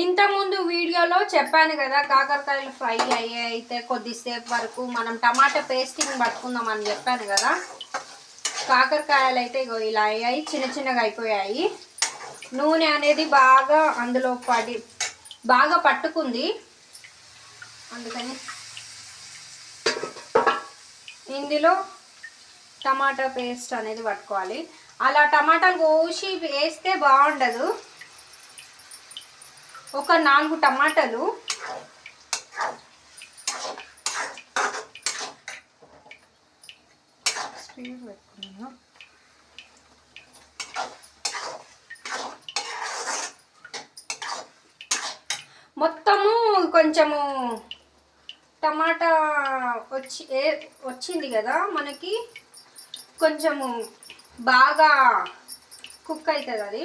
ఇంతకుముందు వీడియోలో చెప్పాను కదా, కాకరకాయలు ఫ్రై అయితే కొద్దిసేపు వరకు మనం టమాటా పేస్టింగ్ పట్టుకుందామని చెప్పాను కదా. కాకరకాయలు అయితే ఇగో ఇలా అయ్యాయి, చిన్న చిన్నగా అయిపోయాయి. నూనె అనేది బాగా అందులో బాగా పట్టుకుంది. అందుకని ఇందులో టమాటా పేస్ట్ అనేది పట్టుకోవాలి. అలా టమాటాలు కోసి వేస్తే బాగుండదు. ఒక 4 టమాటాలు స్పీడ్ పెట్టుకున్నాను. మొత్తము కొంచెము టమాటా వచ్చింది కదా, మనకి కొంచెము బాగా కుక్ అవుతుంది. అది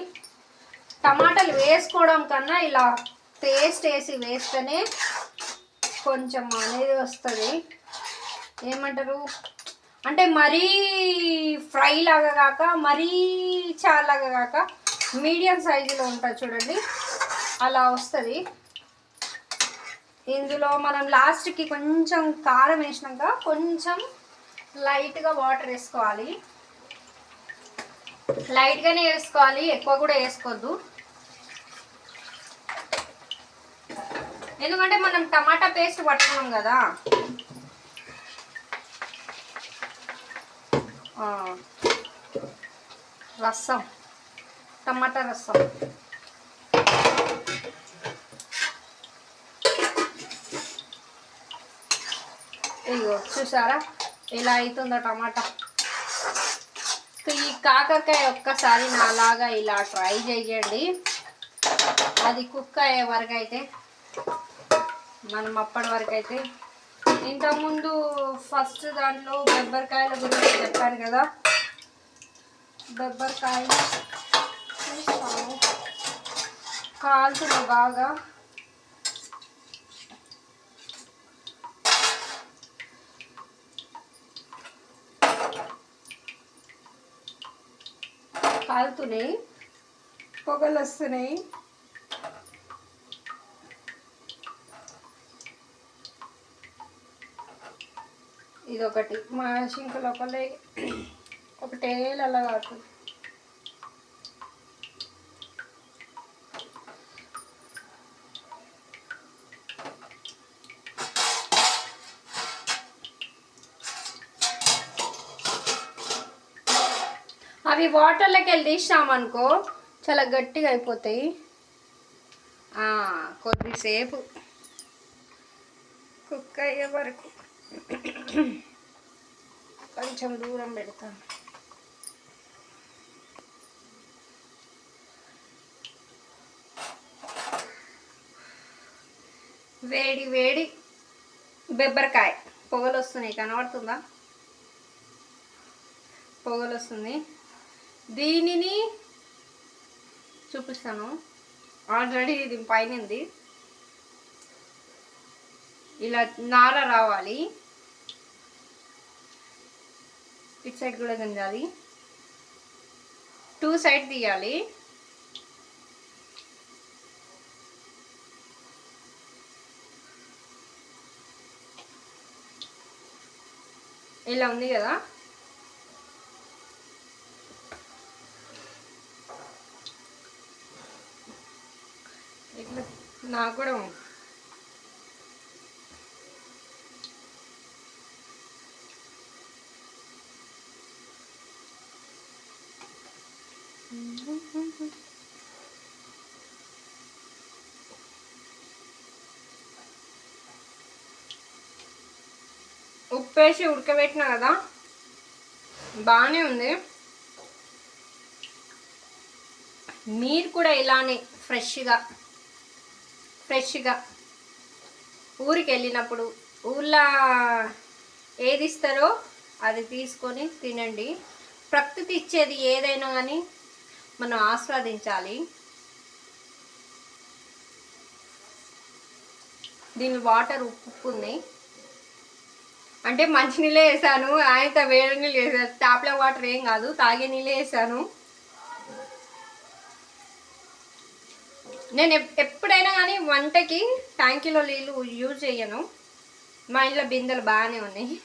టమాటాలు వేసుకోవడం కన్నా ఇలా పేస్ట్ వేస్తేనే కొంచెం అనేది వస్తుంది. ఏమంటారు అంటే మరీ ఫ్రై లాగా కాక మరీ చాలాగా కాక మీడియం సైజులో ఉంటుంది చూడండి, అలా వస్తుంది. ఇందులో మనం లాస్ట్కి కొంచెం కారం వేసినాక కొంచెం లైట్గా వాటర్ వేసుకోవాలి. లైట్గానే వేసుకోవాలి, ఎక్కువ కూడా వేసుకోవద్దు. ఎందుకంటే మనం టమాటా పేస్ట్ పట్టుకున్నాం కదా. రసం, టమాటా రసం ఇగో చూసారా ఇలా అవుతుందో టమాటా. ఈ కాకరకాయ ఒక్కసారి నాలాగా ఇలా ట్రై చేయండి. అది కుక్ అయ్యే వరకు అయితే మనం అప్పటి వరకు అయితే ఇంతకుముందు ఫస్ట్ దాంట్లో బెబ్బరికాయల గురించి చెప్పాను కదా. బెబ్బరికాయలు చూస్తాము కాల్చులు బాగా. కాలుతున్నాయి, పొగలు వస్తున్నాయి. ఇదొకటి మా షింకులు ఒకటేలా కాదు. అవి వాటర్లోకి వెళ్ళి తీసినామనుకో చాలా గట్టిగా అయిపోతాయి. కొద్దిసేపు కుక్ అయ్యే వరకు కొంచెం దూరం పెడతాను. వేడి వేడి బెబ్బరికాయ పొగలు వస్తున్నాయి, కనబడుతుందా? పొగలు వస్తుంది. దీనిని చూపిస్తాను. ఆల్రెడీ ఇది పైన ఉంది. ఇలా నార రావాలి, ఇటు సైడ్ కూడా గంజాలి, 2 సైడ్ తీయాలి. ఇలా ఉంది కదా. ఇట్లా నాకు కూడా ఉప్పేసి ఉడకబెట్టినా కదా, బాగానే ఉంది. మీరు కూడా ఇలానే ఫ్రెష్గా ఊరికి వెళ్ళినప్పుడు ఊళ్ళో ఏది ఇస్తారో అది తీసుకొని తినండి. ప్రకృతి ఇచ్చేది ఏదైనా కానీ మనం ఆస్వాదించాలి. దీని వాటర్ ఉప్పు ఉన్నాయి అంటే మంచినీళ్ళే వేసాను. ఆయనతో వేరే నీళ్ళు వేసాను, ట్యాప్లో వాటర్ ఏం కాదు, తాగే నీళ్ళే వేసాను. నేను ఎప్పుడైనా కానీ వంటకి ట్యాంకీలో నీళ్ళు యూజ్ చేయను. మా ఇంట్లో బిందెలు బాగానే ఉన్నాయి,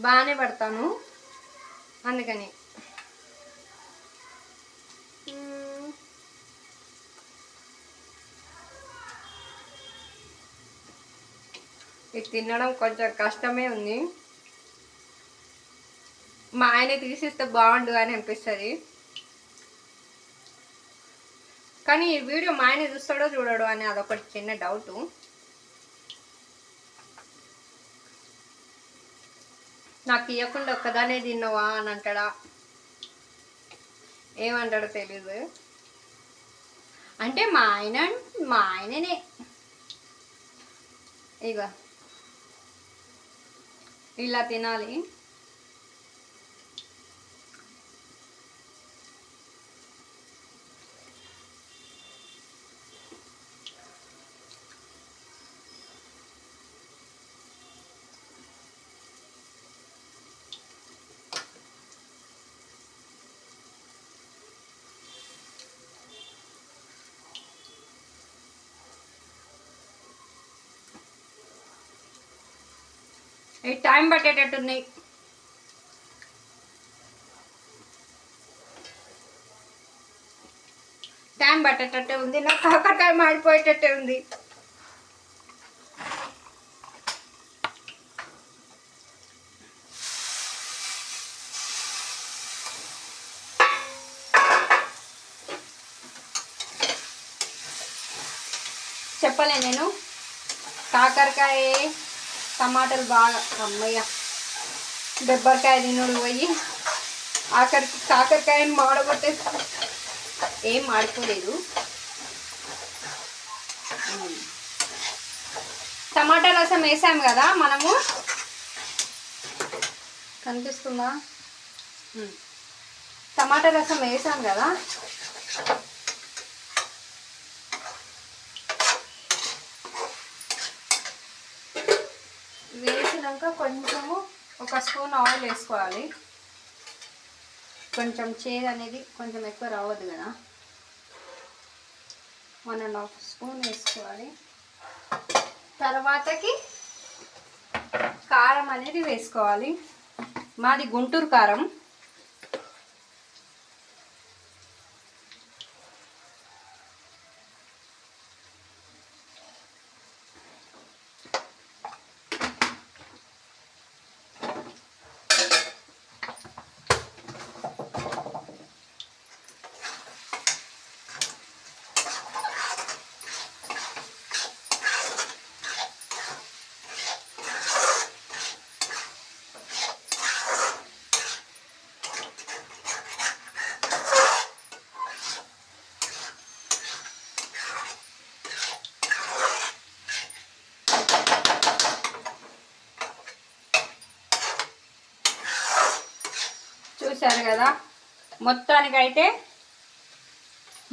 బాగానే పడతాను. అందుకని ఇది తినడం కొంచెం కష్టమే ఉంది. మా ఆయన తీసిస్తే బాగుండు అని అనిపిస్తుంది. కానీ ఈ వీడియో మా ఆయన చూస్తాడో చూడడో అని అదొకటి చిన్న డౌటు. నాకు ఇవ్వకుండా ఒక్కదానే తిన్నావా అని అంటాడా, ఏమంటాడో తెలీదు. అంటే మా ఆయననే ఇక ఇలా తినాలి. టైం పట్టేటట్టున్నాయి. టైం పట్టేటట్టే ఉంది. నాకు కాకరకాయ మాడిపోయేటట్టే ఉంది. చెప్పలే నేను కాకరకాయ టమాటాలు బాగా అమ్మయ్య బెబ్బరికాయ తినుడు పోయి ఆఖరికి కాకరకాయని మాడగొట్టే. ఏం మాడిపోలేదు. టమాటా రసం వేసాం కదా మనము, కనిపిస్తుందా? టమాటా రసం వేసాం కదా, వేసినాక కొంచెము ఒక స్పూన్ ఆయిల్ వేసుకోవాలి. కొంచెం చేదు అనేది కొంచెం ఎక్కువ రావద్దు కదా, 1.5 స్పూన్ వేసుకోవాలి. తర్వాతకి కారం అనేది వేసుకోవాలి. మాది గుంటూరు కారం. చూసారు కదా, మొత్తానికైతే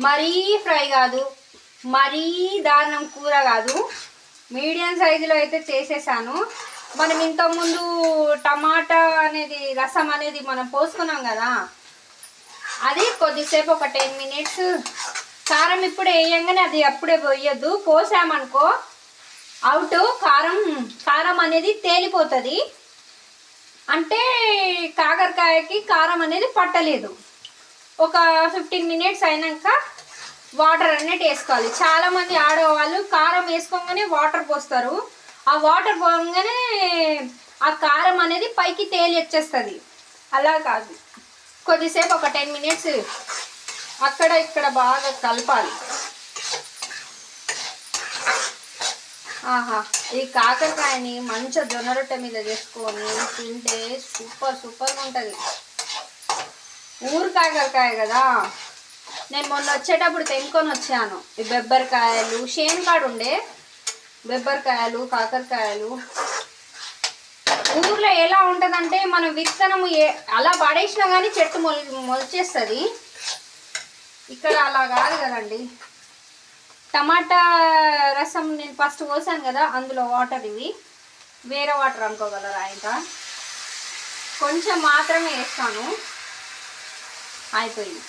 మరీ ఫ్రై కాదు, మరీ దారుణం కూర కాదు, మీడియం సైజులో అయితే చేసేసాను. మనం ఇంతకుముందు టమాటా అనేది రసం అనేది మనం పోసుకున్నాం కదా, అది కొద్దిసేపు ఒక 10 మినిట్స్ కారం ఇప్పుడే వేయంగానే అది అప్పుడే పోయొద్దు. పోసామనుకో అవుట్, కారం అనేది తేలిపోతుంది. అంటే కాకరకాయకి కారం అనేది పట్టలేదు. ఒక 15 మినిట్స్ అయినాక వాటర్ అనేది వేసుకోవాలి. చాలామంది ఆడవాళ్ళు కారం వేసుకోగానే వాటర్ పోస్తారు. ఆ వాటర్ పోగానే ఆ కారం అనేది పైకి తేలి వచ్చేస్తుంది. అలా కాదు, కొద్దిసేపు ఒక 10 మినిట్స్ అక్కడ ఇక్కడ బాగా కలపాలి. ఆహా, ఈ కాకరకాయని మంచిగా జొన్న రొట్టె మీద చేసుకొని తింటే సూపర్గా ఉంటుంది. ఊరు కాకరకాయ కదా, నేను మొన్న వచ్చేటప్పుడు తెంకొని వచ్చాను. ఈ బెబ్బరికాయలు షేన్కాడు ఉండే బెబ్బరికాయలు, కాకరకాయలు. ఊర్లో ఎలా ఉంటుందంటే మనం విత్తనము అలా పడేసినా కానీ చెట్టు మొలిచేస్తుంది. ఇక్కడ అలా కాదు కదండి. టమాటా రసం నేను ఫస్ట్ పోసాను కదా, అందులో వాటర్ ఇవి వేరే వాటర్ అనుకోగలరా, ఇంకా కొంచెం మాత్రమే వేస్తాను. అయిపోయింది.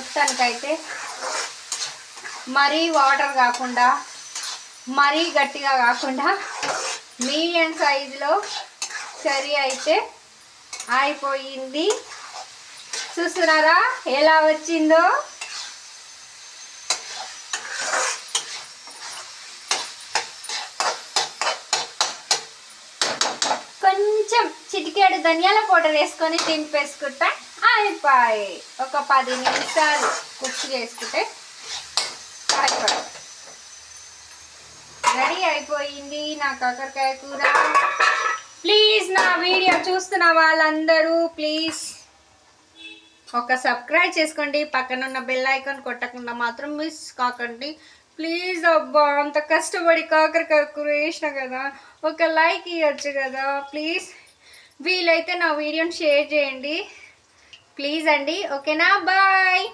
మొత్తానికైతే మరీ వాటర్ కాకుండా మరీ గట్టిగా కాకుండా మీడియం సైజులో కర్రీ అయితే అయిపోయింది. చూస్తున్నారా ఎలా వచ్చిందో. కొంచెం చిటికేడు ధనియాల పౌడర్ వేసుకొని తింపేసుకుంటే అయిపోయి. ఒక 10 నిమిషాలు కుక్ చేసుకుంటే అయిపోయి. రెడీ అయిపోయింది నా కాకరకాయ కూర. ప్లీజ్ నా వీడియో చూస్తున్న వాళ్ళందరూ ప్లీజ్ ఒక సబ్స్క్రైబ్ చేసుకోండి. పక్కన ఉన్న బెల్ ఐకాన్ కొట్టకుండా మాత్రం మిస్ కాకండి ప్లీజ్. అబ్బా అంత కష్టపడి కాకరకాయ కూర వేసిన కదా, ఒక లైక్ ఇవ్వచ్చు కదా ప్లీజ్. వీలైతే నా వీడియోని షేర్ చేయండి ప్లీజ్ అండి. ఓకేనా, బాయ్.